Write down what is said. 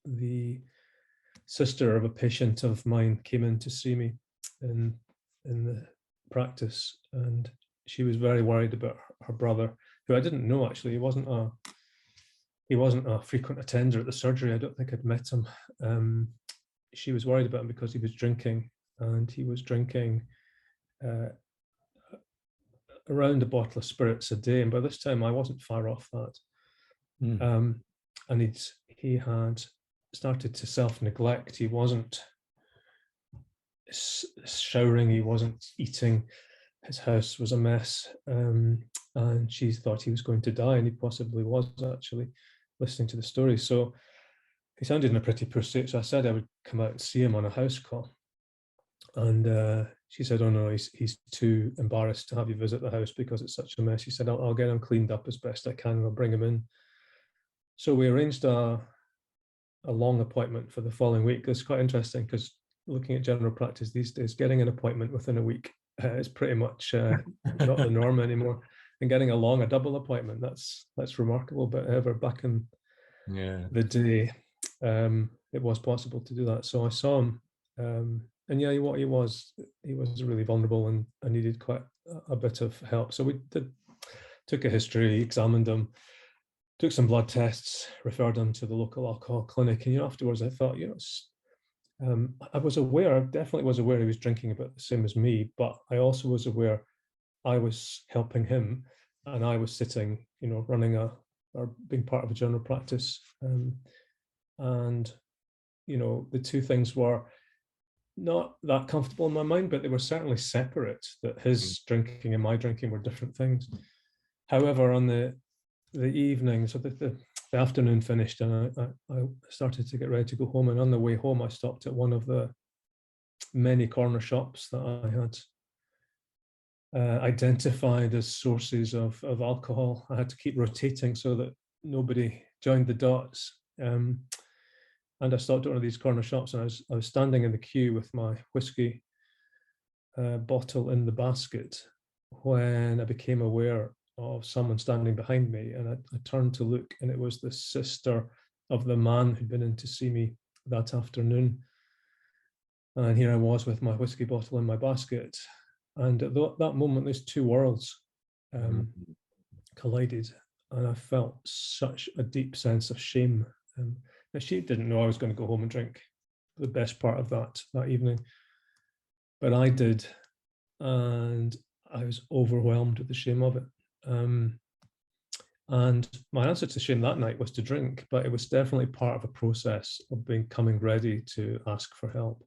the sister of a patient of mine came in to see me in the practice, and she was very worried about her brother, who I didn't know actually. He wasn't a frequent attender at the surgery. I don't think I'd met him. She was worried about him because he was drinking, and he was drinking around a bottle of spirits a day. And by this time, I wasn't far off that. And he had started to self-neglect. He wasn't showering. He wasn't eating. His house was a mess. And she thought he was going to die, and he possibly was, actually, listening to the story. So he sounded in a pretty poor state. So I said I would come out and see him on a house call. And she said, "Oh no, he's too embarrassed to have you visit the house because it's such a mess." He said, I'll get him cleaned up as best I can, and I'll bring him in." So we arranged a long appointment for the following week. It's quite interesting because looking at general practice these days, getting an appointment within a week is pretty much not the norm anymore. And getting a double appointment, that's remarkable. But however, back in the day, it was possible to do that. So I saw him, and yeah, he was really vulnerable and needed quite a bit of help. So we took a history, examined him, took some blood tests, referred him to the local alcohol clinic. And afterwards I thought, I definitely was aware he was drinking about the same as me, but I also was aware I was helping him, and I was sitting, running or being part of a general practice. And the two things were not that comfortable in my mind, but they were certainly separate, that his drinking and my drinking were different things. However, on the evening, so the afternoon finished, and I started to get ready to go home. And on the way home, I stopped at one of the many corner shops that I had identified as sources of alcohol. I had to keep rotating so that nobody joined the dots. And I stopped at one of these corner shops, and I was standing in the queue with my whiskey bottle in the basket when I became aware of someone standing behind me. And I turned to look, and it was the sister of the man who'd been in to see me that afternoon. And here I was with my whiskey bottle in my basket. And at that moment, these two worlds collided, and I felt such a deep sense of shame. Now, she didn't know I was going to go home and drink the best part of that evening, but I did, and I was overwhelmed with the shame of it. And my answer to shame that night was to drink, but it was definitely part of a process of becoming ready to ask for help.